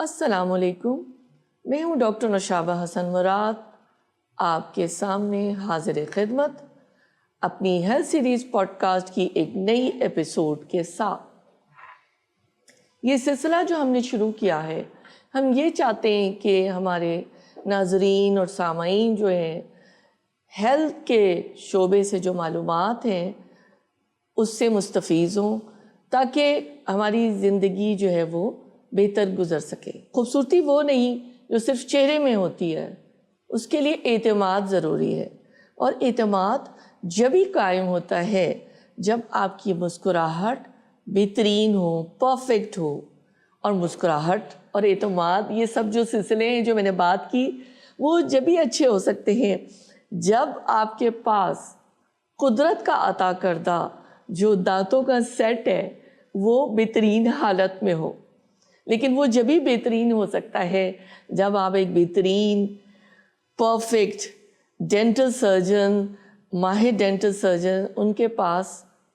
السلام علیکم، میں ہوں ڈاکٹر نوشابہ حسن مراد، آپ کے سامنے حاضر خدمت اپنی ہیلتھ سیریز پوڈ کاسٹ کی ایک نئی ایپیسوڈ کے ساتھ۔ یہ سلسلہ جو ہم نے شروع کیا ہے، ہم یہ چاہتے ہیں کہ ہمارے ناظرین اور سامعین جو ہیں ہیلتھ کے شعبے سے جو معلومات ہیں اس سے مستفیض ہوں، تاکہ ہماری زندگی جو ہے وہ بہتر گزر سکے۔ خوبصورتی وہ نہیں جو صرف چہرے میں ہوتی ہے، اس کے لیے اعتماد ضروری ہے، اور اعتماد جبھی قائم ہوتا ہے جب آپ کی مسکراہٹ بہترین ہو، پرفیکٹ ہو۔ اور مسکراہٹ اور اعتماد، یہ سب جو سلسلے ہیں جو میں نے بات کی، وہ جبھی اچھے ہو سکتے ہیں جب آپ کے پاس قدرت کا عطا کردہ جو دانتوں کا سیٹ ہے وہ بہترین حالت میں ہو۔ لیکن وہ جبھی بہترین ہو سکتا ہے جب آپ ایک بہترین پرفیکٹ ڈینٹل سرجن، ماہر ڈینٹل سرجن ان کے پاس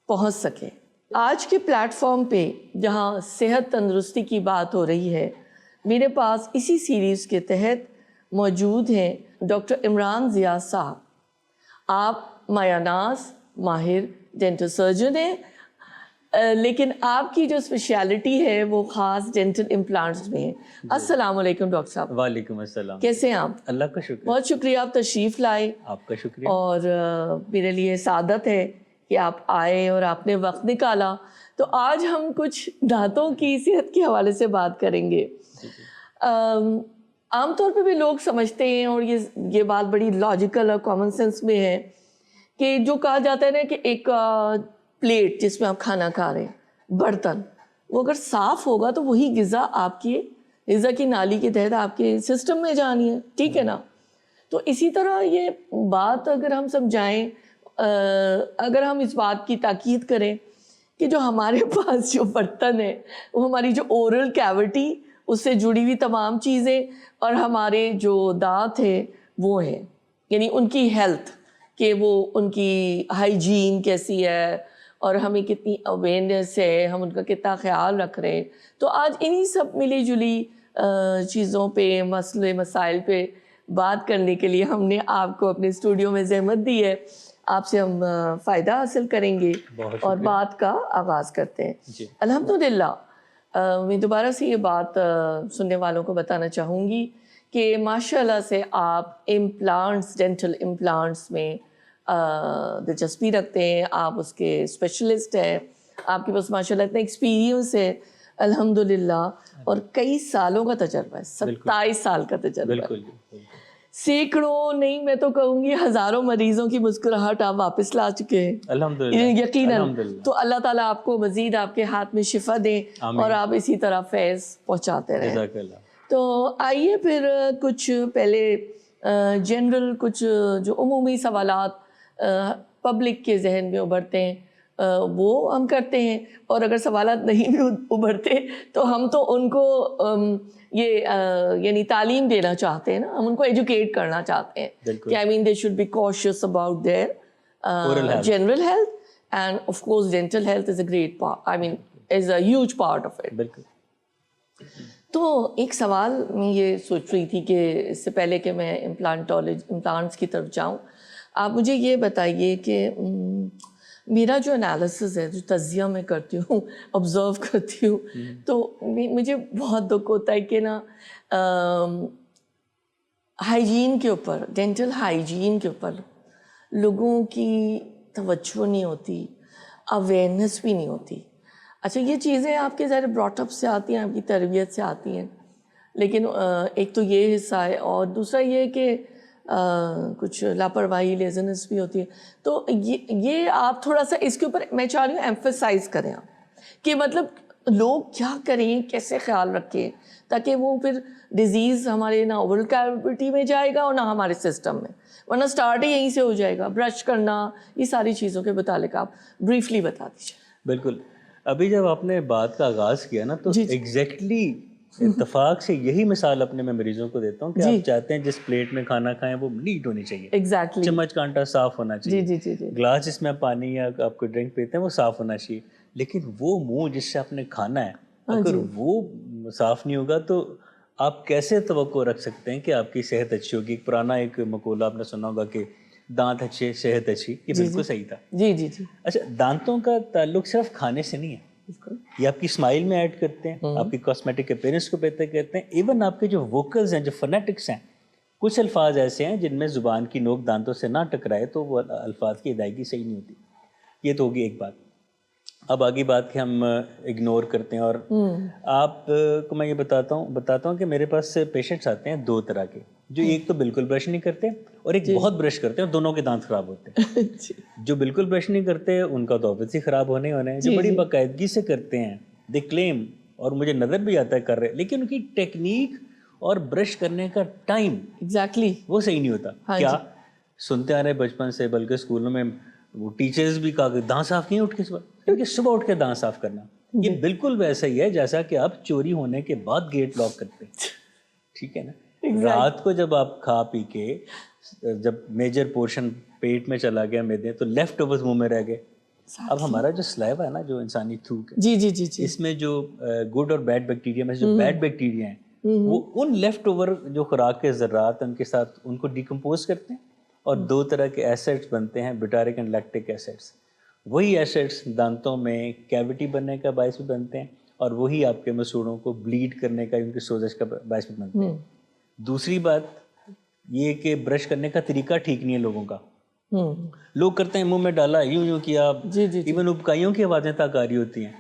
پہنچ سکیں۔ آج کے پلیٹ فارم پہ جہاں صحت تندرستی کی بات ہو رہی ہے، میرے پاس اسی سیریز کے تحت موجود ہیں ڈاکٹر عمران ضیاء صاحب۔ آپ مایہ ناز ماہر ڈینٹل سرجن ہیں، لیکن آپ کی جو اسپیشلٹی ہے وہ خاص ڈینٹل امپلانٹس میں ہے۔ السلام علیکم ڈاکٹر صاحب۔ وعلیکم السلام۔ کیسے ہیں آپ؟ اللہ کا شکر۔ بہت شکریہ آپ تشریف لائے۔ آپ کا شکریہ۔ اور میرے لیے سعادت ہے کہ آپ آئے اور آپ نے وقت نکالا۔ تو آج ہم کچھ دانتوں کی صحت کے حوالے سے بات کریں گے۔ عام طور پہ بھی لوگ سمجھتے ہیں، اور یہ بات بڑی لاجیکل اور کامن سینس میں ہے، کہ جو کہا جاتا ہے نا کہ ایک پلیٹ جس میں آپ کھانا کھا رہے ہیں، برتن، وہ اگر صاف ہوگا تو وہی غذا آپ کی غذا کی نالی کے تحت آپ کے سسٹم میں جانی ہے، ٹھیک ہے نا؟ تو اسی طرح یہ بات اگر ہم سمجھائیں، اگر ہم اس بات کی تاکید کریں کہ جو ہمارے پاس جو برتن ہے وہ ہماری جو اورل کیوٹی، اس سے جڑی ہوئی تمام چیزیں، اور ہمارے جو دانت ہیں وہ ہیں، یعنی ان کی ہیلتھ، کہ وہ ان کی ہائیجین کیسی ہے اور ہمیں کتنی اویئرنیس ہے، ہم ان کا کتنا خیال رکھ رہے ہیں۔ تو آج انہی سب ملی جلی چیزوں پہ، مسئلے مسائل پہ بات کرنے کے لیے ہم نے آپ کو اپنے اسٹوڈیو میں زحمت دی ہے۔ آپ سے ہم فائدہ حاصل کریں گے اور بات کا آغاز کرتے ہیں۔ الحمدللہ میں دوبارہ سے یہ بات سننے والوں کو بتانا چاہوں گی کہ ماشاءاللہ سے آپ امپلانٹس، ڈینٹل امپلانٹس میں دلچسپی رکھتے ہیں، آپ اس کے اسپیشلسٹ ہیں، آپ کے پاس ماشاءاللہ اتنا ایکسپیرینس ہے الحمدللہ، اور کئی سالوں کا تجربہ ہے، 27 سال کا تجربہ ہے۔ سینکڑوں نہیں، میں تو کہوں گی ہزاروں مریضوں کی مسکراہٹ آپ واپس لا چکے ہیں الحمدللہ، یقیناً۔ تو اللہ تعالیٰ آپ کو مزید آپ کے ہاتھ میں شفا دیں اور آپ اسی طرح فیض پہنچاتے رہیں۔ تو آئیے پھر کچھ پہلے جنرل کچھ جو عمومی سوالات پبلک کے ذہن میں ابھرتے ہیں وہ ہم کرتے ہیں، اور اگر سوالات نہیں بھی ابھرتے تو ہم تو ان کو یعنی تعلیم دینا چاہتے ہیں نا، ہم ان کو ایجوکیٹ کرنا چاہتے ہیں کہ I mean they should be cautious about their general health, and of course dental health is a great part, I mean is a huge part of it۔ بالکل۔ تو ایک سوال میں یہ سوچ رہی تھی کہ اس سے پہلے کہ میں امپلانٹس کی طرف جاؤں، آپ مجھے یہ بتائیے کہ میرا جو انالیسز ہے، جو تجزیہ میں کرتی ہوں، آبزرو کرتی ہوں، تو مجھے بہت دکھ ہوتا ہے کہ نا ہائیجین کے اوپر، ڈینٹل ہائیجین کے اوپر لوگوں کی توجہ نہیں ہوتی، اویئرنیس بھی نہیں ہوتی۔ اچھا، یہ چیزیں آپ کے ذرا براٹ اپ سے آتی ہیں، آپ کی تربیت سے آتی ہیں، لیکن ایک تو یہ حصہ ہے، اور دوسرا یہ کہ کچھ لاپرواہی، لیزنس بھی ہوتی ہے۔ تو یہ آپ تھوڑا سا اس کے اوپر میں چاہ رہی ہوں ایمفیسائز کریں آپ، کہ مطلب لوگ کیا کریں، کیسے خیال رکھیں، تاکہ وہ پھر ڈیزیز ہمارے نہ اورل کیوٹی میں جائے گا اور نہ ہمارے سسٹم میں، ورنہ سٹارٹ ہی یہیں سے ہو جائے گا۔ برش کرنا، یہ ساری چیزوں کے متعلق آپ بریفلی بتا دیجیے۔ بالکل، ابھی جب آپ نے بات کا آغاز کیا نا، تو ایگزیکٹلی اتفاق سے یہی مثال اپنے میں مریضوں کو دیتا ہوں کہ آپ چاہتے ہیں جس پلیٹ میں کھانا کھائیں وہ نیٹ ہونی چاہیے، ایگزیکٹلی، چمچ کانٹا صاف ہونا چاہیے، گلاس جس میں آپ پانی یا آپ کو ڈرنک پیتے ہیں وہ صاف ہونا چاہیے، لیکن وہ منہ جس سے آپ نے کھانا ہے اگر وہ صاف نہیں ہوگا تو آپ کیسے توقع رکھ سکتے ہیں کہ آپ کی صحت اچھی ہوگی؟ ایک پرانا ایک مقولہ آپ نے سنا ہوگا کہ دانت اچھے صحت اچھی، یہ بالکل صحیح تھا. جی جی جی. اچھا، دانتوں کا تعلق صرف کھانے سے نہیں ہے، یہ آپ کی اسمائل میں ایڈ کرتے ہیں، آپ کی کاسمیٹک اپیرنس کو بہتر کرتے ہیں، ایون آپ کے جو ووکلز ہیں، جو فونیٹکس ہیں، کچھ الفاظ ایسے ہیں جن میں زبان کی نوک دانتوں سے نہ ٹکرائے تو وہ الفاظ کی ادائیگی صحیح نہیں ہوتی. یہ تو ہوگی ایک بات. اب آگے بات کہ ہم اگنور کرتے ہیں. اور آپ کو میں یہ بتاتا ہوں کہ میرے پاس پیشنٹس آتے ہیں دو طرح کے، جو ایک تو بالکل برش نہیں کرتے اور ایک بہت برش کرتے ہیں، اور دونوں کے دانت خراب ہوتے ہیں. جو بالکل برش نہیں کرتے ان کا تو obviously خراب ہونے ہیں. جو بڑی باقاعدگی سے کرتے ہیں، دے کلیم، اور مجھے نظر بھی آتا ہے کر رہے، لیکن ان کی ٹیکنیک اور برش کرنے کا ٹائم ایگزیکٹلی وہ صحیح نہیں ہوتا. کیا سنتے آ رہے بچپن سے، بلکہ اسکولوں میں وہ ٹیچرز بھی کہا کہ دانت صاف کیے اٹھ کے صبح اٹھ کے دانت صاف کرنا. یہ بالکل ویسا ہی ہے جیسا کہ آپ چوری ہونے کے بعد گیٹ لاک کرتے ہیں. ٹھیک ہے نا؟ رات کو جب آپ کھا پی کے جب میجر پورشن پیٹ میں چلا گیا میدے، تو لیفٹ اوورز منہ میں رہ گئے. اب ہمارا جو سلیوا ہے نا، جو انسانی تھوک ہے، جی جی جی جی، اس میں جو گڈ اور بیڈ بیکٹیریا میں جو بیڈ بیکٹیریا ہیں، وہ ان لیفٹ اوور جو خوراک کے ذرات ان کے ساتھ ان کو ڈیکمپوز کرتے ہیں، اور دو طرح کے ایسڈس بنتے ہیں، بٹارک اینڈ لیکٹک ایسڈس. وہی ایسڈس دانتوں میں کیوٹی بننے کا باعث بھی بنتے ہیں، اور وہی آپ کے مسوڑوں کو بلیڈ کرنے کا، ان کی سوزش کا باعث بھی بنتے ہیں. دوسری بات یہ کہ برش کرنے کا طریقہ ٹھیک نہیں ہے لوگوں کا. لوگ کرتے ہیں منہ میں ڈالا، یوں یوں کیا، ایون اپکائیوں کی آوازیں تک آ رہی ہوتی ہیں،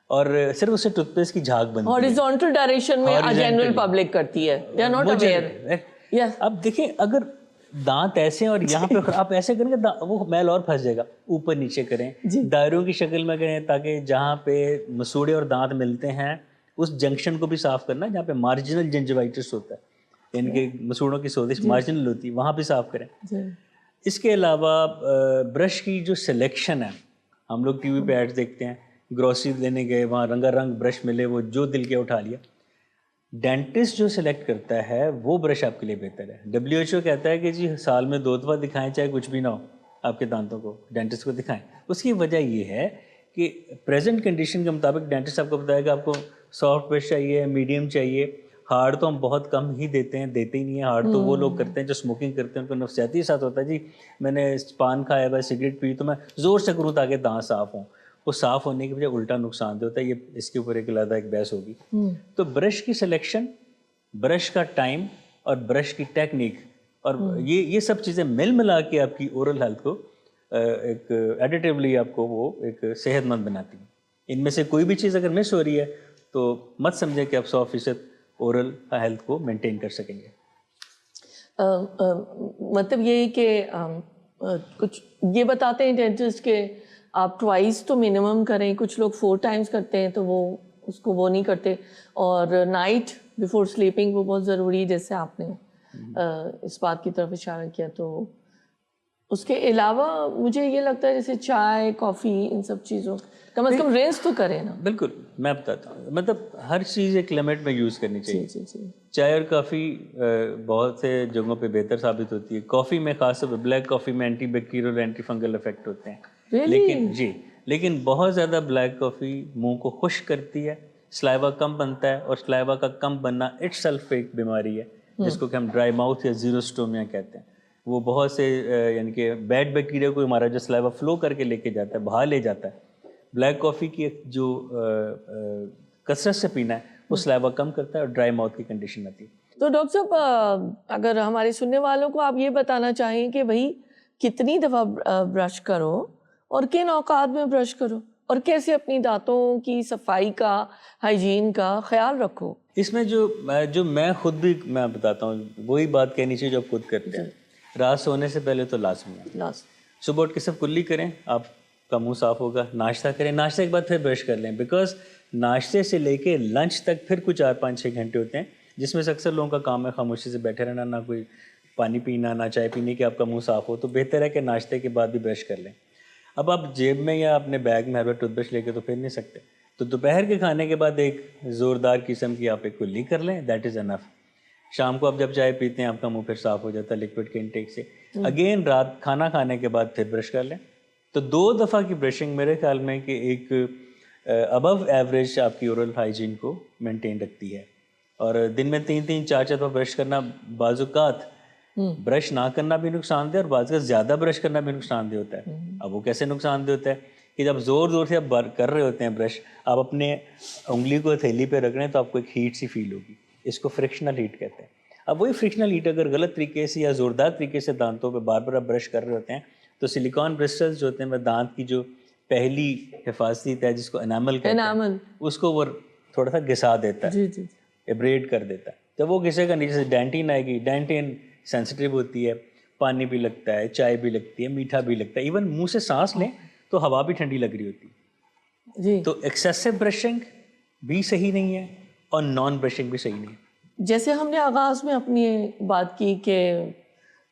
اور صرف اس سے ٹوتھ پیسٹ کی جھاگ بنتی ہے. ہاریزونٹل ڈائریکشن میں جنرل پبلک کرتی ہے، دے آر ناٹ اویئر. اب دیکھیں، اگر دانت ایسے ہیں اور یہاں پہ آپ ایسے کریں گے وہ میل اور پھنس جائے گا. اوپر نیچے کریں، دائروں کی شکل میں کریں، تاکہ جہاں پہ مسوڑے اور دانت ملتے ہیں اس جنکشن کو بھی صاف کرنا، جہاں پہ مارجنل جنجوائٹس ہوتا ہے، یعنی کہ مسوڑوں کی سوزش مارجنل ہوتی ہے، وہاں پہ صاف کریں. اس کے علاوہ برش کی جو سلیکشن ہے، ہم لوگ ٹی وی پہ ایڈ دیکھتے ہیں، گروسری لینے گئے، وہاں رنگا رنگ برش ملے، وہ جو دل کے اٹھا لیا. ڈینٹسٹ جو سلیکٹ کرتا ہے وہ برش آپ کے لیے بہتر ہے. WHO کہتا ہے کہ جی سال میں 2 دفعہ دکھائیں، چاہے کچھ بھی نہ ہو، آپ کے دانتوں کو ڈینٹسٹ کو دکھائیں. اس کی وجہ یہ ہے کہ پریزنٹ کنڈیشن کے مطابق ڈینٹسٹ آپ کو بتائے گا آپ کو سافٹ برش چاہیے، میڈیم چاہیے. ہارڈ تو ہم بہت کم ہی دیتے ہی نہیں ہیں. ہارڈ تو وہ لوگ کرتے ہیں جو اسموکنگ کرتے ہیں، ان کو نفسیاتی ساتھ ہوتا ہے، جی میں نے پان کھایا ہوا، سگریٹ پی، تو میں زور سے کروں تاکہ دانت صاف ہوں. وہ صاف ہونے کی وجہ الٹا نقصان دہ ہوتا ہے. یہ اس کے اوپر ایک علیحدہ ایک بحث ہوگی. تو برش کی سلیکشن، برش کا ٹائم اور برش کی ٹیکنیک، اور یہ سب چیزیں ملا کے آپ کی اورل ہیلتھ کو ایک ایڈیٹیولی آپ کو وہ ایک صحت مند بناتی ہیں. ان میں سے کوئی بھی چیز اگر مس ہو رہی ہے تو مت سمجھیں کہ آپ 100% اورل ہیلتھ کو مینٹین کر سکیں گے. مطلب یہی کہ کچھ یہ بتاتے ہیں ڈینٹسٹ کہ آپ ٹوائس تو منیمم کریں. کچھ لوگ 4 ٹائمز کرتے ہیں تو وہ اس کو وہ نہیں کرتے. اور نائٹ بیفور سلیپنگ وہ بہت ضروری ہے، جیسے آپ نے اس بات کی طرف اشارہ کیا. تو اس کے علاوہ مجھے یہ لگتا ہے جیسے چائے، کافی، ان سب چیزوں کم از کم رینس تو کریں نا. بالکل، میں بتاتا ہوں، مطلب ہر چیز ایک لمٹ میں یوز کرنی چاہیے. جی جی. چائے اور کافی بہت سے جگہوں پہ بہتر ثابت ہوتی ہے. کافی میں خاص طور پہ بلیک کافی میں اینٹی بیکٹیریل اور اینٹی فنگل افیکٹ ہوتے ہیں. لیکن بہت زیادہ بلیک کافی منہ کو خشک کرتی ہے، سلائیوا کم بنتا ہے، اور سلائیوا کا کم بننا اٹ سیلف ایک بیماری ہے جس کو کہ ہم ڈرائی ماؤتھ یا زیروسٹومیا کہتے ہیں. وہ بہت سے یعنی کہ بیڈ بیکٹیریا کو ہمارا جو سلائیوا فلو کر کے لے کے جاتا ہے، بہا لے جاتا ہے. بلیک کافی کی جو کثرت سے پینا ہے وہ سلائیوا کم کرتا ہے اور ڈرائی ماؤتھ کی کنڈیشن آتی ہے. تو ڈاکٹر صاحب، اگر ہمارے سننے والوں کو آپ یہ بتانا چاہیں کہ بھائی کتنی دفعہ برش کرو اور کن اوقات میں برش کرو، اور کیسے اپنی دانتوں کی صفائی کا، ہائیجین کا خیال رکھو. اس میں جو میں خود بھی میں بتاتا ہوں، وہی بات کہنی چاہیے جو آپ خود کرتے ہیں. رات سونے سے پہلے تو لازمی ہے صبح اٹھ کے سب کلی کریں، آپ کا منہ صاف ہوگا. ناشتہ کریں، ناشتے کے بعد پھر برش کر لیں، بیکاز ناشتے سے لے کے لنچ تک پھر کچھ 4-5-6 گھنٹے ہوتے ہیں جس میں سے اکثر لوگوں کا کام ہے خاموشی سے بیٹھے رہنا، نہ کوئی پانی پینا، نہ چائے پینے کہ آپ کا منہ صاف ہو. تو بہتر ہے کہ ناشتے کے بعد بھی برش کر لیں. اب آپ جیب میں یا اپنے بیگ میں ہر بار ٹوتھ برش لے کے تو پھر نہیں سکتے، تو دوپہر کے کھانے کے بعد ایک زوردار قسم کی آپ ایک کلی کر لیں، دیٹ از انف. شام کو آپ جب چائے پیتے ہیں آپ کا منہ پھر صاف ہو جاتا ہے لیکوڈ کے انٹیک سے. اگین رات کھانا کھانے کے بعد پھر برش کر لیں. تو 2 دفعہ کی برشنگ میرے خیال میں کہ ایک ابو ایوریج آپ کی اورل ہائیجین کو مینٹین رکھتی ہے. اور دن میں 3-3 4-4 دفعہ برش کرنا بعض اوقات برش نہ کرنا بھی نقصان دہ اور بعض اوقات زیادہ برش کرنا بھی نقصان دہ ہوتا ہے. اب وہ کیسے نقصان دہ ہوتا ہے کہ جب زور زور سے آپ کر رہے ہوتے ہیں برش, آپ اپنے انگلی کو ہتھیلی پہ رکھ رہے ہیں تو آپ کو ایک ہیٹ سی فیل ہوگی, اس کو فرکشنل ہیٹ کہتے ہیں. اب وہی فرکشنل ہیٹ اگر غلط طریقے سے یا زوردار طریقے سے دانتوں پہ بار بار آپ برش کر رہے ہوتے ہیں تو سلیکان برسٹلز جو ہوتے ہیں وہ دانت کی جو پہلی حفاظتی تہ جس کو انامل کہتے ہیں اس کو وہ تھوڑا سا گھسا دیتا ہے, ایبریڈ کر دیتا ہے. جب وہ گھسے گا نیچے سے ڈینٹین آئے گی, ڈینٹین سینسٹیو ہوتی ہے, پانی بھی لگتا ہے, چائے بھی لگتی ہے, میٹھا بھی لگتا ہے, ایون منہ سے سانس لیں تو ہوا بھی ٹھنڈی لگ رہی ہوتی ہے. جی تو ایکسیسو برشنگ بھی صحیح نہیں ہے اور نان برشنگ بھی صحیح نہیں ہے. جیسے ہم نے آغاز میں اپنی بات کی کہ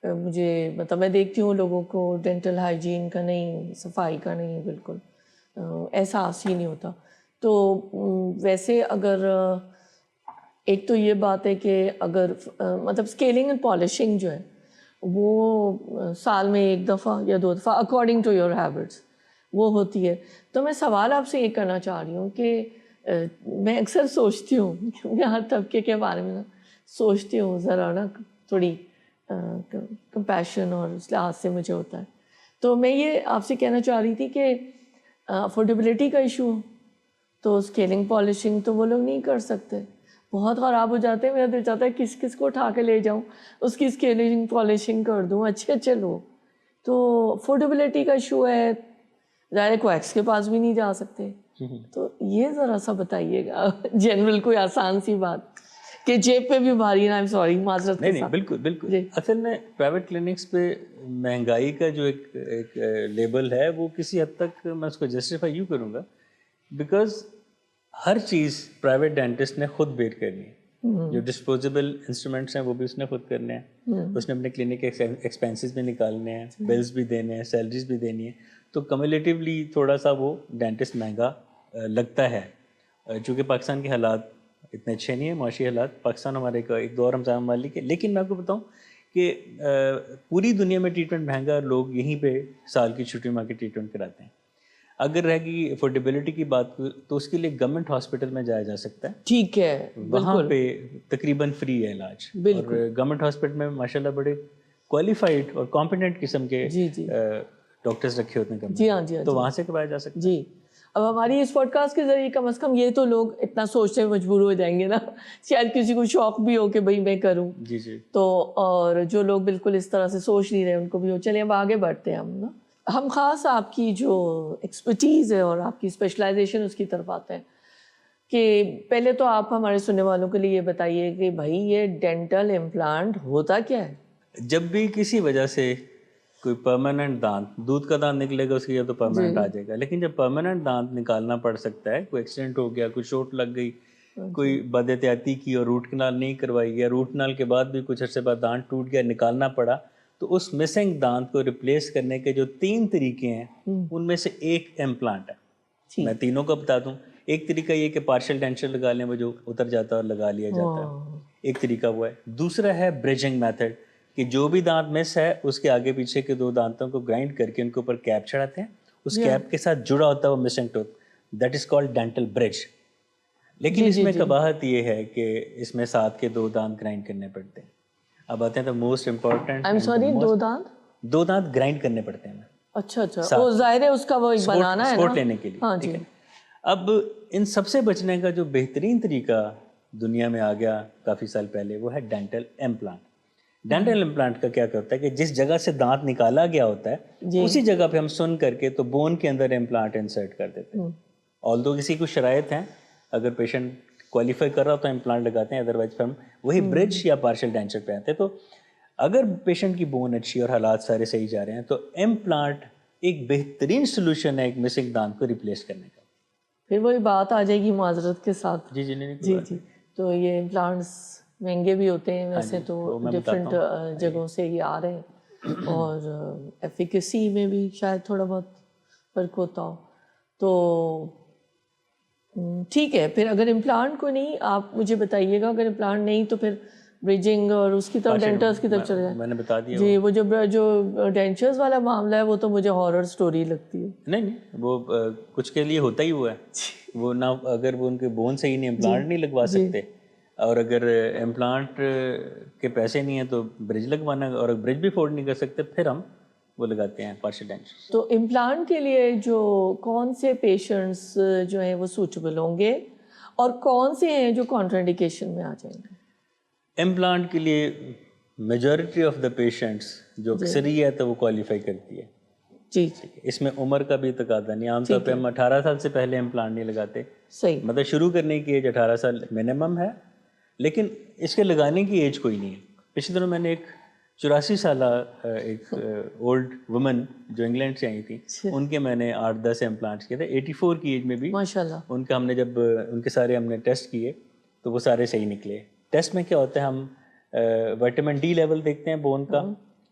مجھے مطلب میں دیکھتی ہوں لوگوں کو ڈینٹل ہائیجین کا نہیں, صفائی کا نہیں بالکل احساس ہی نہیں ہوتا. تو ویسے اگر ایک تو یہ بات ہے کہ اگر مطلب اسکیلنگ اینڈ پالشنگ جو ہے وہ سال میں 1 دفعہ یا 2 دفعہ اکارڈنگ ٹو یور ہیبٹس وہ ہوتی ہے. تو میں سوال آپ سے یہ کرنا چاہ رہی ہوں کہ میں اکثر سوچتی ہوں میں ہر طبقے کے بارے میں سوچتی ہوں, ذرا نا تھوڑی کمپیشن اور اس لحاظ سے مجھے ہوتا ہے. تو میں یہ آپ سے کہنا چاہ رہی تھی کہ افورڈیبلٹی کا ایشو تو اسکیلنگ پالشنگ تو وہ لوگ نہیں کر سکتے, بہت خراب ہو جاتے ہیں. میرا دل چاہتا ہے کس کو اٹھا کے لے جاؤں, اس کی اسکیلنگ پالشنگ کر دوں, اچھے لوگ. تو افورڈیبلٹی کا ایشو ہے, ظاہر کویکس کے پاس بھی نہیں جا سکتے. تو یہ ذرا سا بتائیے گا جنرل کوئی آسان سی بات کہ جیب پہ بھی بھاری نہ, سوری معذرت کے ساتھ. بالکل. اصل میں پرائیویٹ کلینکس پہ مہنگائی کا جو ایک لیبل ہے وہ کسی حد تک میں اس کو جسٹیفائی یوں کروں گا بیکاز ہر چیز پرائیویٹ ڈینٹسٹ نے خود بیئر کرنی ہے. جو ڈسپوزیبل انسٹرومنٹس ہیں وہ بھی اس نے خود کرنے ہیں, اس نے اپنے کلینک کے ایکسپینسز بھی نکالنے ہیں, بلز بھی دینے ہیں, سیلریز بھی دینی ہے. تو کمیولیٹیولی تھوڑا سا وہ ڈینٹسٹ مہنگا لگتا ہے. چونکہ پاکستان کے حالات اتنے اچھے نہیں ہیں, معاشی حالات. پاکستان ہمارے کا ایک دور رمضان ممالک ہے, لیکن میں آپ کو بتاؤں کہ پوری دنیا میں ٹریٹمنٹ مہنگا اور لوگ یہیں پہ سال کی چھٹی میں آ کے ٹریٹمنٹ کراتے ہیں. اگر رہ گئی افورڈیبلٹی کی بات تو اس کے لیے گورنمنٹ ہاسپٹل میں جایا جا سکتا ہے. ٹھیک ہے, وہاں پہ تقریباً فری ہے علاج, اور گورنمنٹ ہاسپٹل میں ماشاء اللہ بڑے کوالیفائڈ اور کمپیٹنٹ قسم کے ڈاکٹرز رکھے ہوتے ہیں. جی ہاں, تو وہاں سے کروایا جا سکتا ہے. جی اب ہماری اس پوڈ کاسٹ کے ذریعے کم از کم یہ تو لوگ اتنا سوچتے ہوئے مجبور ہو جائیں گے نا, شاید کسی کو شوق بھی ہو کہ بھائی میں کروں. جی تو اور جو لوگ بالکل اس طرح سے سوچ نہیں رہے ان کو بھی ہو. چلیں اب آگے بڑھتے ہیں ہم نا. ہم خاص آپ کی جو ایکسپرٹیز ہے اور آپ کی اسپیشلائزیشن اس کی طرف آتے ہیں کہ پہلے تو آپ ہمارے سننے والوں کے لیے یہ بتائیے کہ بھائی یہ ڈینٹل امپلانٹ ہوتا کیا ہے؟ جب بھی کسی وجہ سے کوئی پرماننٹ دانت, دودھ کا دانت نکلے گا اس کی تو پرماننٹ آ جائے گا, لیکن جب پرماننٹ دانت نکالنا پڑ سکتا ہے, کوئی ایکسیڈنٹ ہو گیا, کوئی چوٹ لگ گئی, کوئی بد احتیاطی کی اور روٹ کنال نہیں کروائی, یا روٹ کنال کے بعد بھی کچھ عرصے بعد دانت ٹوٹ گیا, نکالنا پڑا, تو اس مسنگ دانت کو ریپلیس کرنے کے جو 3 طریقے ہیں ان میں سے ایک امپلانٹ ہے. میں تینوں کو بتا دوں. ایک طریقہ یہ کہ پارشل ڈینچر لگا لیں, وہ جو اتر جاتا ہے اور لگا لیا جاتا ہے, ایک طریقہ وہ ہے. دوسرا ہے بریجنگ میتھڈ, کہ جو بھی دانت مس ہے اس کے آگے پیچھے کے 2 دانتوں کو گرائنڈ کر کے ان کے اوپر کیپ چڑھاتے ہیں, اس کیپ کے ساتھ جڑا ہوتا ہے وہ missing tooth, that is called dental bridge. لیکن اس میں قباحت یہ ہے کہ اس میں ساتھ کے 2 دانت گرائنڈ کرنے پڑتے ہیں. اب آتے ہیں تو موسٹ امپورٹنٹ, 2 دانت گرائنڈ کرنے پڑتے ہیں. اچھا, وہ ظاہر ہے اس کا وہ بنانا ہے سپورٹ لینے کے لیے, ٹھیک ہے. اب ان سب سے بچنے کا جو بہترین طریقہ دنیا میں آ گیا کافی سال پہلے وہ ہے ڈینٹل امپلانٹ. ڈینٹل امپلانٹ کا کیا کرتا ہے کہ جس جگہ سے دانت نکالا گیا ہوتا ہے اسی جگہ پہ ہم سن کر کے تو بون کے اندر امپلانٹ انسرٹ کر دیتے ہیں. آلدو کسی کو شرائط ہیں, اگر پیشنٹ کوالیفائی کر رہا تو امپلانٹ لگاتے ہیں, ادروائز ہم وہی برج یا پارشل ڈینچر پہ آتے ہیں. تو اگر پیشنٹ کی بون اچھی اور حالات سارے صحیح جا رہے ہیں تو امپلانٹ ایک بہترین سولوشن ہے ایک مسنگ دانت کو ریپلیس کرنے کا. پھر وہی بات آ جائے گی معذرت کے ساتھ. جی. تو یہ امپلانٹس مہنگے بھی ہوتے ہیں ویسے تو ڈفرینٹ جگہوں سے یہ آ رہے ہیں, اور ایفیکیسی میں بھی شاید تھوڑا بہت فرق ہوتا ہو. تو ٹھیک ہے, پھر اگر امپلانٹ کو نہیں, آپ مجھے بتائیے گا, اگر امپلانٹ نہیں تو پھر بریجنگ اور اس کی طرف ڈینٹرز کی طرف چلے جائیں. میں نے بتا دیا. جی, وہ جو ڈینچرز والا معاملہ ہے وہ تو مجھے ہارر سٹوری لگتی ہے. نہیں, وہ کچھ کے لیے ہوتا ہی ہوا ہے. وہ نہ اگر وہ ان کے بون سے ہی نہیں امپلانٹ نہیں لگوا سکتے, اور اگر امپلانٹ کے پیسے نہیں ہیں تو برج لگوانا، اور اگر برج بھی افورڈ نہیں کر سکتے پھر ہم وہ لگاتے ہیں پارشل ڈینچرز. تو امپلانٹ کے لیے جو کون سے پیشنٹس جو ہیں وہ سوٹیبل ہوں گے اور کون سے ہیں جو کانٹرانڈیکیشن میں آ جائیں گے؟ امپلانٹ کے لیے میجورٹی آف دا پیشنٹس جو اکثریت ہے وہ کوالیفائی کرتی ہے. جی اس میں عمر کا بھی تقاضا نہیں. عام طور پہ ہم 18 سال سے پہلے امپلانٹ نہیں لگاتے. صحیح. مطلب شروع کرنے کی ایج 18 سال منیمم ہے، لیکن اس کے لگانے کی ایج کوئی نہیں ہے. پچھلے دنوں میں نے ایک 84 سالہ ایک اولڈ وومن جو انگلینڈ سے آئی تھی، ان کے میں نے 8-10 امپلانٹس کیے تھے 84 کی ایج میں بھی. ماشاء اللہ. ان کا ہم نے جب ان کے سارے ہم نے ٹیسٹ کیے تو وہ سارے صحیح نکلے. ٹیسٹ میں کیا ہوتا ہے، ہم وٹامن ڈی لیول دیکھتے ہیں بون کا،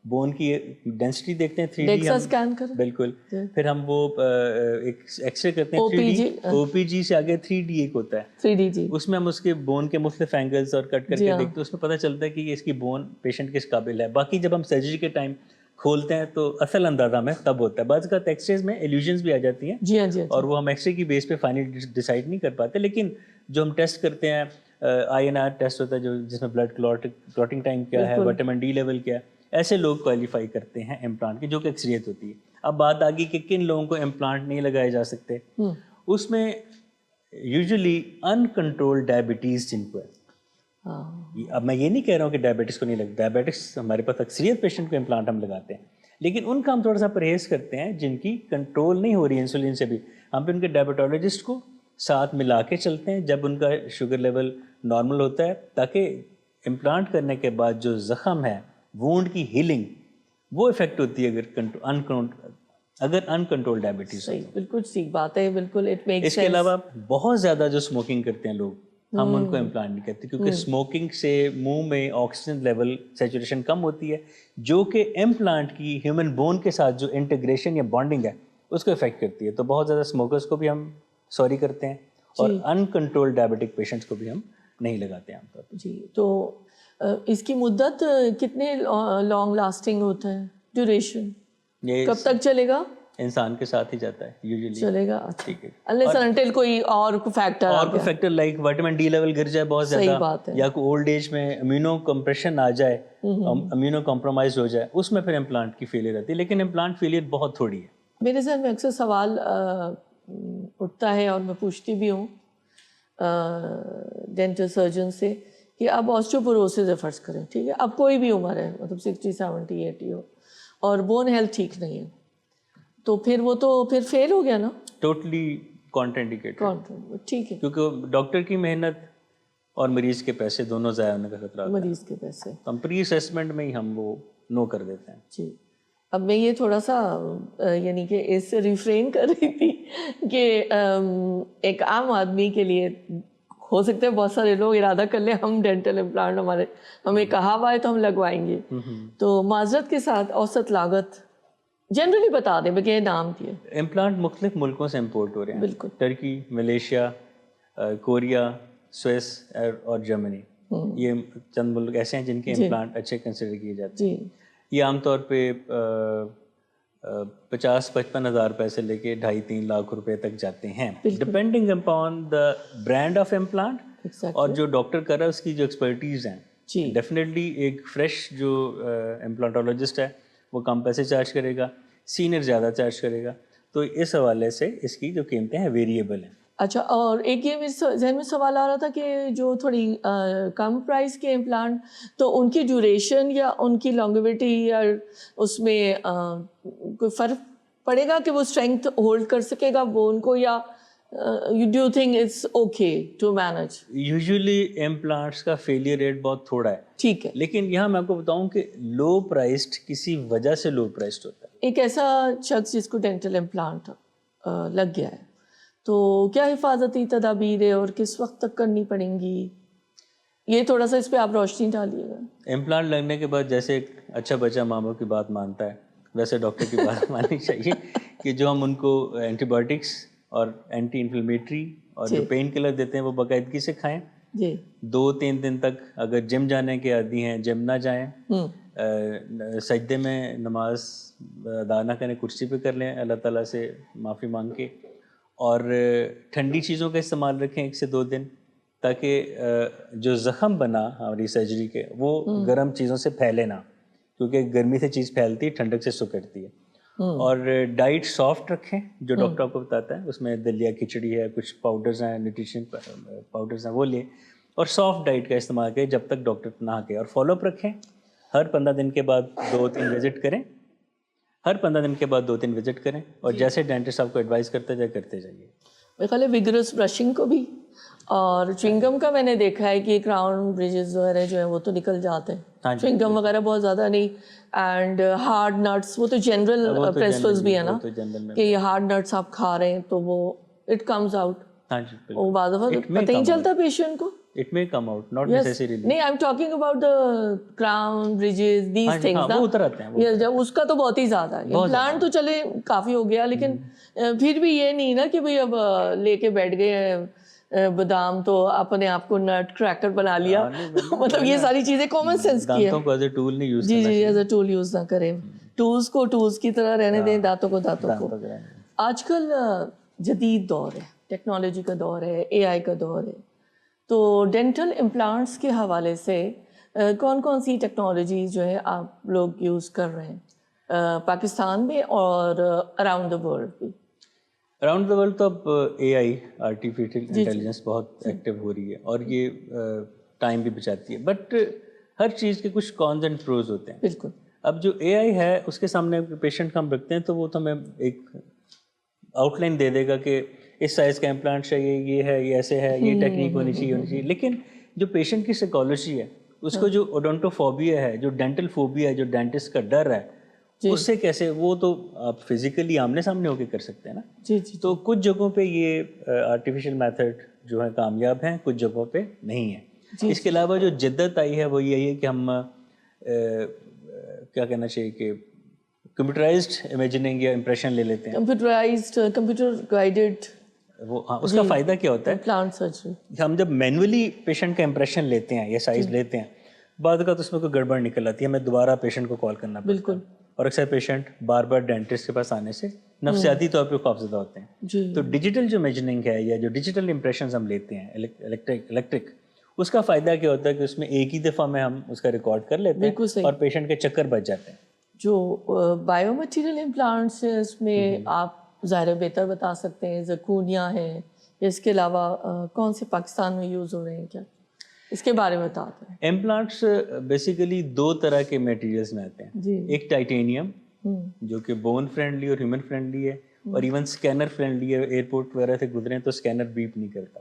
بون کی ڈینسٹی دیکھتے ہیں 3D اسکین کر بالکل. پھر ہم وہ ایک ایکس رے کرتے ہیں 3D. او پی جی سے آگے 3D ایک ہوتا ہے، 3D جی. اس میں ہم اس کے بون کے مختلف اینگلز اور کٹ کر کے دیکھتے ہیں. اس میں پتہ چلتا ہے کہ اس کی بون پیشنٹ کس قابل ہے. باقی جب ہم سرجری کے ٹائم کھولتے ہیں تو اصل اندازہ ہمیں تب ہوتا ہے. بعض کا ایکس ریز میں ایلیوژنز بھی آ جاتی ہیں جی ہاں جی. اور وہ ہم ایکس رے کی بیس پہ فائنل ڈیسائیڈ نہیں کر پاتے. لیکن جو ہم ٹیسٹ کرتے ہیں INR ٹیسٹ ہوتا ہے جو جس میں بلڈ کلوٹنگ ٹائم کیا ہے، وٹامن ڈی لیول کیا ہے، ایسے لوگ کوالیفائی کرتے ہیں امپلانٹ کی، جو کہ اکثریت ہوتی ہے. اب بات آگی کہ کن لوگوں کو امپلانٹ نہیں لگائے جا سکتے. اس میں یوزلی انکنٹرول ڈائبٹیز جن کو ہے. اب میں یہ نہیں کہہ رہا ہوں کہ ڈائبٹیز کو نہیں لگتا، ڈائبٹکس ہمارے پاس اکثریت پیشنٹ کو امپلانٹ ہم لگاتے ہیں، لیکن ان کا ہم تھوڑا سا پرہیز کرتے ہیں جن کی کنٹرول نہیں ہو رہی انسولین سے بھی. ہم پھر ان کے ڈائبٹالوجسٹ کو ساتھ ملا کے چلتے ہیں جب ان کا شوگر لیول نارمل ہوتا ہے، تاکہ امپلانٹ کرنے کے بعد جو زخم ہے، وونڈ کی ہیلنگ، وہ افیکٹ ہوتی ہے اگر انکنٹرول ڈائبٹیز. صحیح، بالکل ٹھیک بات ہے، بالکل اٹ میک سینس. اس کے علاوہ بہت زیادہ جو اسموکنگ کرتے ہیں لوگ، ہم ان کو امپلانٹ نہیں کرتے، کیونکہ اسموکنگ سے منہ میں آکسیجن لیول سیچوریشن کم ہوتی ہے، جو کہ امپلانٹ کی ہیومن بون کے ساتھ جو انٹیگریشن یا بانڈنگ ہے اس کو افیکٹ کرتی ہے. تو بہت زیادہ اسموکرس کو بھی ہم سوری کرتے ہیں، اور انکنٹرول ڈائبٹک پیشنٹس کو بھی ہم نہیں لگاتے عام طور پر. جی. تو اس کی مدت کتنے لانگ لاسٹنگ ہوتا ہے، ڈیوریشن یہ کب تک چلے گا؟ انسان کے ساتھ ہی جاتا ہے یوزلی. چلے گا. ٹھیک ہے. unless until کوئی اور factor like vitamin D level گر جائے بہت صحیح زیادہ، بات ہے، یا کوئی اولڈ ایج میں امیونو کمپریشن آ جائے، امیونو کمپرومائز ہو جائے، اس میں پھر امپلانٹ کی فیلئر آتی ہے. لیکن امپلانٹ فیلئر بہت تھوڑی ہے. میرے ذہن میں اکثر سوال اٹھتا ہے اور میں پوچھتی بھی ہوں ڈینٹل سرجن سے کہ اب آسٹیوپوروسس ہے فرض کریں، ٹھیک ہے، اب کوئی بھی عمر ہے، مطلب 60 70 80 ہو اور بون ہیلتھ ٹھیک نہیں ہے، تو پھر وہ تو پھر فیل ہو گیا نا، ٹوٹلی کانٹرانڈیکیٹڈ. ٹھیک ہے، کیونکہ ڈاکٹر کی محنت اور مریض کے پیسے دونوں ضائع ہونے کا خطرہ ہوتا ہے. مریض کے پیسے ہم پری اسیسمنٹ میں ہی ہم وہ نو کر دیتے ہیں. جی. اب میں یہ تھوڑا سا یعنی کہ اس سے ریفرین کر رہی تھی کہ ایک عام آدمی کے لیے ہو سکتا ہے بہت سارے لوگ ارادہ کر لیں ہم ڈینٹل امپلانٹ ہمیں کہا ہوا ہے تو ہم لگوائیں گے، تو معذرت کے ساتھ اوسط لاگت جنرلی بتا دیں بغیر نام دیے. امپلانٹ مختلف ملکوں سے امپورٹ ہو رہے ہیں، بالکل، ٹرکی، ملیشیا، کوریا، سوئس اور جرمنی. یہ چند ملک ایسے ہیں جن کے امپلانٹ اچھے کنسیڈر کیے جاتے ہیں. یہ عام طور پہ 50-55 ہزار روپے سے لے کے 2.5-3 لاکھ روپے تک جاتے ہیں، depending upon the brand of implant اور جو ڈاکٹر کر رہا ہے اس کی جو ایکسپرٹیز ہیں. ڈیفینیٹلی ایک فریش جو امپلانٹولوجسٹ ہے وہ کم پیسے چارج کرے گا، سینئر زیادہ چارج کرے گا. تو اس حوالے سے اس کی جو قیمتیں ہیں ویریبل ہیں. اچھا، اور ایک یہ میرے ذہن میں سوال آ رہا تھا کہ جو تھوڑی کم پرائز کے امپلانٹ تو ان کی ڈیوریشن یا ان کی لانگیوٹی یا اس میں کوئی فرق پڑے گا کہ وہ اسٹرینتھ ہولڈ کر سکے گا بون کو، یا you do think it's okay to manage? Usually implants کا فیلئر ریٹ بہت تھوڑا ہے، ٹھیک ہے، لیکن یہاں میں آپ کو بتاؤں کہ لو پرائسڈ کسی وجہ سے لو پرائسڈ ہوتا ہے. ایک ایسا شخص جس کو ڈینٹل امپلانٹ لگ گیا ہے تو کیا حفاظتی تدابیر ہے اور کس وقت تک کرنی پڑیں گی؟ یہ تھوڑا سا اس پہ آپ روشنی ڈالیے گا. امپلانٹ لگنے کے بعد جیسے ایک اچھا بچہ ماں باپ کی بات مانتا ہے، ویسے ڈاکٹر کی بات ماننی چاہیے کہ جو ہم ان کو اینٹی بایوٹکس اور اینٹی انفلیمیٹری اور جو پین کلر دیتے ہیں وہ باقاعدگی سے کھائیں. 2-3 دن تک اگر جم جانے کے عادی ہیں جم نہ جائیں، سجدے میں نماز ادا نہ کریں، کرسی پہ کر لیں اللہ تعالیٰ سے معافی مانگ کے، اور ٹھنڈی چیزوں کا استعمال رکھیں 1 سے 2 دن تاکہ جو زخم بنا ہماری سرجری کے وہ گرم چیزوں سے پھیلے نہ، کیونکہ گرمی سے چیز پھیلتی ہے، ٹھنڈک سے سکڑتی ہے. اور ڈائٹ سافٹ رکھیں جو ڈاکٹر آپ کو بتاتا ہے، اس میں دلیا کھچڑی ہے، کچھ پاؤڈرز ہیں، نیوٹریشن پاؤڈرز ہیں، وہ لیں اور سافٹ ڈائٹ کا استعمال کریں جب تک ڈاکٹر نہ کہے. اور فالو اپ رکھیں، ہر 15 دن کے بعد 2-3 وزٹ کریں، ہر 15 دن کے بعد 2-3 وزٹ کریں، اور جیسے ڈینٹسٹ آپ کو ایڈوائز کرتے جائے کرتے جائیے. میرے خیال ہے ویگرس برشنگ کو بھی، اور چوئنگم کا میں نے دیکھا ہے کہ کراؤن بریجز وغیرہ جو ہیں وہ تو نکل جاتے ہیں، چوئنگم وغیرہ بہت زیادہ نہیں. اینڈ ہارڈ نٹس، وہ تو جنرل پرنسپلز بھی ہیں نا کہ یہ ہارڈ نٹس آپ کھا رہے ہیں تو وہ اٹ کمز آؤٹ. ہاں جی، وہ بعض دفعہ پتہ ہی نہیں چلتا پیشنٹ کو. اٹ میں کم آؤٹ، ناٹ نیسیسریلی. نہیں، I am talking about the crown bridges these things نا، وہ اتر آتے ہیں. اس کا تو بہت ہی زیادہ ہے. امپلانٹ تو چلے کافی ہو گیا، لیکن پھر بھی یہ نہیں نا کہ بھئی اب لے کے بیٹھ گئے بادام تو اپنے آپ کو نٹ کریکر بنا لیا. مطلب یہ ساری چیزیں کامن سینس کی ہے. دانتوں کو ایز اے ٹول نہیں یوز جی جی، ایز اے ٹول یوز نہ کریں، ٹولز کو ٹولز کی طرح رہنے دیں، دانتوں کو دانتوں کو. آج کل جدید دور ہے، ٹیکنالوجی کا دور ہے، اے آئی کا دور ہے، تو ڈینٹل امپلانٹس کے حوالے سے کون کون سی ٹیکنالوجیز جو ہے آپ لوگ یوز کر رہے ہیں پاکستان میں اور اراؤنڈ دا ورلڈ بھی؟ اراؤنڈ دا ورلڈ تو اب اے آئی، آرٹیفیشیل انٹیلیجنس بہت ایکٹیو ہو رہی ہے، اور یہ ٹائم بھی بچاتی ہے. بٹ ہر چیز کے کچھ کونز اینڈ پروز ہوتے ہیں. بالکل. اب جو اے آئی ہے اس کے سامنے پیشنٹ کو ہم رکھتے ہیں تو وہ تو ہمیں ایک آؤٹ لائن دے دے گا کہ اس سائز کا امپلانٹ چاہیے، یہ ہے، یہ ایسے ہے، یہ ٹیکنیک ہونی چاہیے. لیکن جو پیشنٹ کی سائیکالوجی ہے، اس کو جو اوڈونٹوفوبیا ہے، جو ڈینٹل فوبیا ہے، جو ڈینٹسٹ کا ڈر ہے، اس سے کیسے، وہ تو آپ فزیکلی آمنے سامنے ہو کے کر سکتے ہیں نا. جی جی. تو کچھ جگہوں پہ یہ آرٹیفیشیل میتھڈ جو ہے کامیاب ہیں، کچھ جگہوں پہ نہیں ہیں. اس کے علاوہ جو جدت آئی ہے وہ یہی ہے کہ ہم کیا کہنا چاہیے کہ کمپیوٹرائزڈ امیجننگ یا امپریشن لے لیتے ہیں، کمپیوٹر گائیڈڈ. وہ ہاں، اس کا فائدہ کیا ہوتا ہے؟ Plant surgery. ہم جب مینولی پیشنٹ کا امپریشن لیتے ہیں یا سائز لیتے ہیں، بعد کا تو اس میں کوئی گڑبڑ نکل آتی ہے، ہمیں دوبارہ پیشنٹ کو کال کرنا پڑتا ہے. بالکل. اور اکثر پیشنٹ بار بار ڈینٹسٹ کے پاس آنے سے نفسیاتی طور پہ خوفزدہ ہوتے ہیں. تو ڈیجیٹل جو امیجننگ ہے یا جو ڈیجیٹل امپریشنز ہم لیتے ہیں الیکٹرک، اس کا فائدہ کیا ہوتا ہے کہ اس میں ایک ہی دفعہ میں ہم اس کا ریکارڈ کر لیتے ہیں اور پیشنٹ کے چکر بچ جاتے ہیں. جو بائیو مٹیریل امپلانٹس ہیں اس میں آپ ظاہر بہتر بتا سکتے ہیں، زرکونیا ہے، اس کے علاوہ کون سے پاکستان میں یوز ہو رہے ہیں، کیا اس کے بارے میں بتاتے ہیں؟ امپلانٹس بیسیکلی 2 طرح کے میٹیریلز میں آتے ہیں. ایک ٹائٹینیم جو کہ بون فرینڈلی اور ہیومن فرینڈلی ہے، اور ایون اسکینر فرینڈلی ہے. ایئرپورٹ وغیرہ سے گزریں تو اسکینر بیپ نہیں کرتا.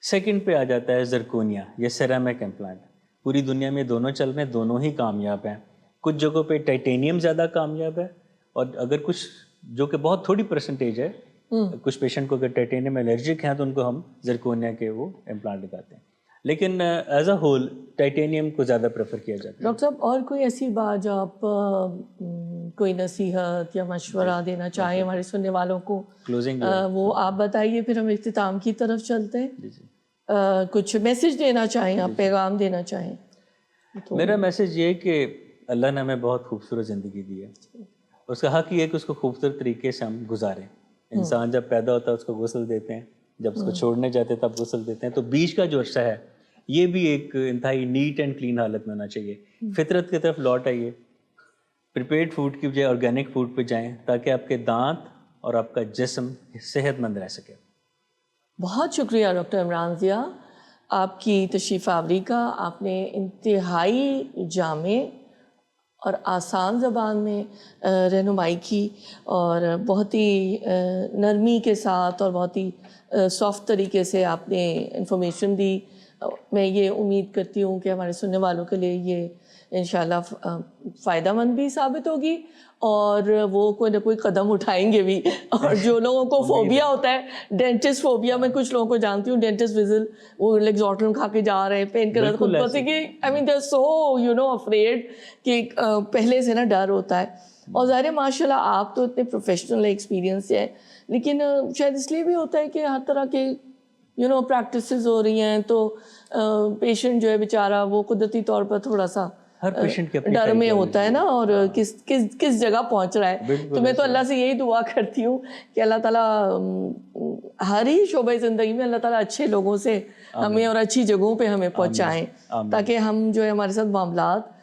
سیکنڈ پہ آ جاتا ہے زرکونیا یا سیرامک امپلانٹ. پوری دنیا میں دونوں چل رہے ہیں، دونوں ہی کامیاب ہیں. کچھ جگہوں پہ ٹائٹینیم زیادہ کامیاب ہے، اور اگر کچھ جو کہ بہت تھوڑی پرسنٹیج ہے، کچھ پیشنٹ کو اگر ٹائٹینیم الرجک ہیں تو ان کو ہم زرکونیا کے وہ امپلانٹ لگاتے ہیں. لیکن ایز اے ہول ٹائٹینیم کو زیادہ پریفر کیا جاتا ہے. ڈاکٹر صاحب، اور کوئی ایسی بات جو آپ کوئی نصیحت یا مشورہ دینا چاہیں ہمارے سننے والوں کو، وہ آپ بتائیے، پھر ہم اختتام کی طرف چلتے ہیں. کچھ میسج دینا چاہیں آپ، پیغام دینا چاہیں؟ میرا میسج یہ ہے کہ اللہ نے ہمیں بہت خوبصورت زندگی دی ہے، اس کا حق یہ ہے کہ اس کو خوبصورت طریقے سے ہم گزاریں. انسان جب پیدا ہوتا ہے اس کو غسل دیتے ہیں، جب اس کو چھوڑنے جاتے ہیں تب غسل دیتے ہیں. تو بیچ کا جو عرصہ ہے یہ بھی ایک انتہائی نیٹ اینڈ کلین حالت میں ہونا چاہیے. فطرت کی طرف لوٹ آئیے، پریپیئرڈ فوڈ کی بجائے آرگینک فوڈ پہ جائیں تاکہ آپ کے دانت اور آپ کا جسم صحت مند رہ سکے. بہت شکریہ ڈاکٹر عمران ضیاء، آپ کی تشریف آوری کا. آپ نے انتہائی جامع اور آسان زبان میں رہنمائی کی، اور بہت ہی نرمی کے ساتھ اور بہت ہی سافٹ طریقے سے آپ نے انفارمیشن دی. میں یہ امید کرتی ہوں کہ ہمارے سننے والوں کے لیے یہ انشاءاللہ فائدہ مند بھی ثابت ہوگی، اور وہ کوئی نہ کوئی قدم اٹھائیں گے بھی. اور جو لوگوں کو فوبیا ہوتا ہے، ڈینٹسٹ فوبیا، میں کچھ لوگوں کو جانتی ہوں ڈینٹسٹ وزل، وہ لیگزوٹرم کھا کے جا رہے ہیں، پین کلر خود پسی کہ آئی مین دے آر سو افریڈ کہ پہلے سے نا ڈر ہوتا ہے. اور ظاہر ماشاء اللہ آپ تو اتنے پروفیشنل ایکسپیرینس ہیں، لیکن شاید اس لیے بھی ہوتا ہے کہ ہر طرح کے پریکٹسز ہو رہی ہیں، تو پیشنٹ جو ہے بیچارہ وہ قدرتی طور پر تھوڑا سا ہر پیشنٹ کے ڈر میں ہوتا ہے نا, اور کس جگہ پہنچ رہا ہے. تو میں تو اللہ سے یہی دعا کرتی ہوں کہ اللہ تعالیٰ ہر ہی شعبۂ زندگی میں اللہ تعالیٰ اچھے لوگوں سے ہمیں اور اچھی جگہوں پہ ہمیں پہنچائیں, تاکہ ہم جو ہے ہمارے ساتھ معاملات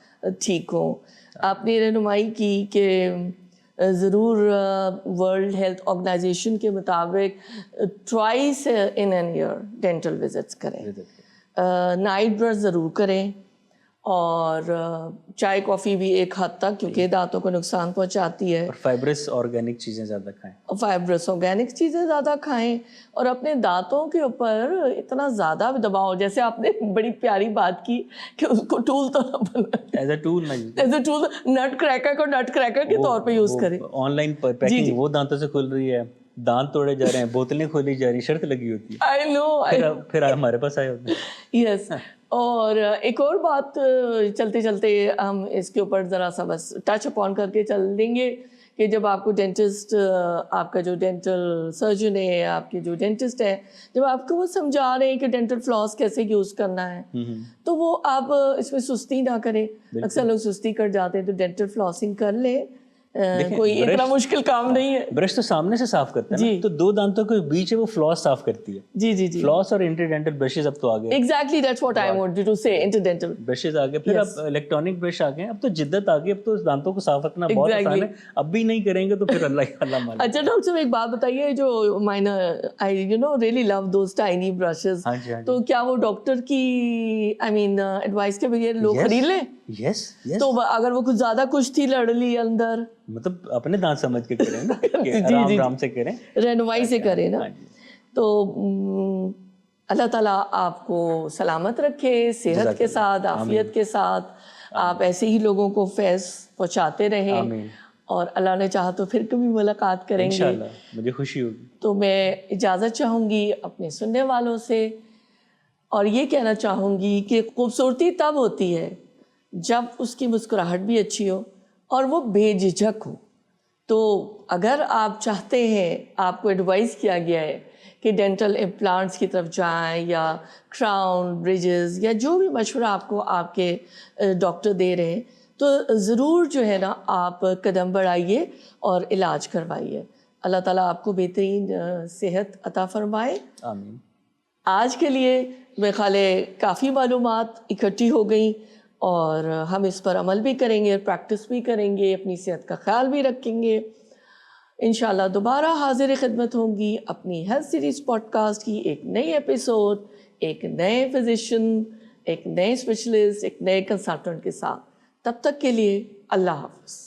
ٹھیک ہوں. آپ نے رہنمائی کی کہ ضرور ورلڈ ہیلتھ آرگنائزیشن کے مطابق twice in an year dental visits کریں, نائٹ برش ضرور کریں, اور چائے کافی بھی ایک حد تک, کیونکہ دانتوں کو نقصان پہنچاتی ہے. اور فائبرس آرگینک چیزیں زیادہ کھائیں, فائبرس آرگینک چیزیں زیادہ کھائیں, اور اپنے دانتوں کے اوپر اتنا زیادہ بھی دباؤ, جیسے آپ نے بڑی پیاری بات کی کہ اس کو ٹول تو نہ بنائیں, ایز اے ٹول نہ as a tool, nut cracker کو نٹ کریکر کے طور پہ یوز کریں. آن لائن پیکنگ وہ دانتوں سے کھل رہی ہے, دانت توڑے جا رہے ہیں, بوتلیں کھولی جا رہی ہیں, شرط لگی ہوتی ہے. آئی نو, پھر ہمارے پاس آئے ہوتے ہیں. یس. اور ایک اور بات چلتے چلتے ہم اس کے اوپر ذرا سا بس ٹچ اپون کر کے چل دیں گے کہ جب آپ کو ڈینٹسٹ, آپ کا جو ڈینٹل سرجن ہے, آپ کے جو ڈینٹسٹ ہے, جب آپ کو وہ سمجھا رہے ہیں کہ ڈینٹل فلاس کیسے یوز کرنا ہے, تو وہ آپ اس میں سستی نہ کریں. اکثر لوگ سستی کر جاتے ہیں, تو ڈینٹل فلاسنگ کر لیں, کوئی اتنا مشکل کام نہیں ہے. برش تو سامنے سے صاف کرتے ہیں, تو دو دانتوں کے بیچ ہے وہ فلاس صاف کرتی ہے. جی جی جی, فلاس اور انٹر ڈینٹل برشز اب تو آ گئے. Exactly that's what I want to say, inter dental brushes آ گئے, پھر اب الیکٹرانک برش آ گئے, اب تو جدت آ گئی, اب تو دانتوں کو صاف رکھنا بہت آسان ہے. اب بھی نہیں کریں گے تو پھر اللہ مالک. اچھا ڈاکٹر صاحب ایک بات بتائیے, جو minor I you know really love those tiny brushes, تو کیا وہ ڈاکٹر کی آئی مین ایڈوائس کے بغیر لوگ خرید لیں؟ یس. تو اگر وہ کچھ زیادہ کچھ تھی لڑ لی اندر, مطلب اپنے دانت سمجھ کے کریں نا, آرام آرام سے کریں, رہنمائی سے کریں نا. تو اللہ تعالیٰ آپ کو سلامت رکھے, صحت کے ساتھ, عافیت کے ساتھ. آپ ایسے ہی لوگوں کو فیض پہنچاتے رہیں, اور اللہ نے چاہا تو پھر کبھی ملاقات کریں گے انشاءاللہ. مجھے خوشی ہوگی. تو میں اجازت چاہوں گی اپنے سننے والوں سے, اور یہ کہنا چاہوں گی کہ خوبصورتی تب ہوتی ہے جب اس کی مسکراہٹ بھی اچھی ہو اور وہ بے جھجک ہو. تو اگر آپ چاہتے ہیں, آپ کو ایڈوائز کیا گیا ہے کہ ڈینٹل امپلانٹس کی طرف جائیں, یا کراؤن, بریجز, یا جو بھی مشورہ آپ کو آپ کے ڈاکٹر دے رہے ہیں, تو ضرور جو ہے نا آپ قدم بڑھائیے اور علاج کروائیے. اللہ تعالیٰ آپ کو بہترین صحت عطا فرمائے. آمین. آج کے لیے میرے خیال ہے کافی معلومات اکٹھی ہو گئیں, اور ہم اس پر عمل بھی کریں گے, پریکٹس بھی کریں گے, اپنی صحت کا خیال بھی رکھیں گے. انشاءاللہ دوبارہ حاضر خدمت ہوں گی اپنی ہیلتھ سیریز پوڈ کاسٹ کی ایک نئی ایپیسوڈ, ایک نئے فزیشین, ایک نئے اسپیشلسٹ, ایک نئے کنسلٹنٹ کے ساتھ. تب تک کے لیے اللہ حافظ.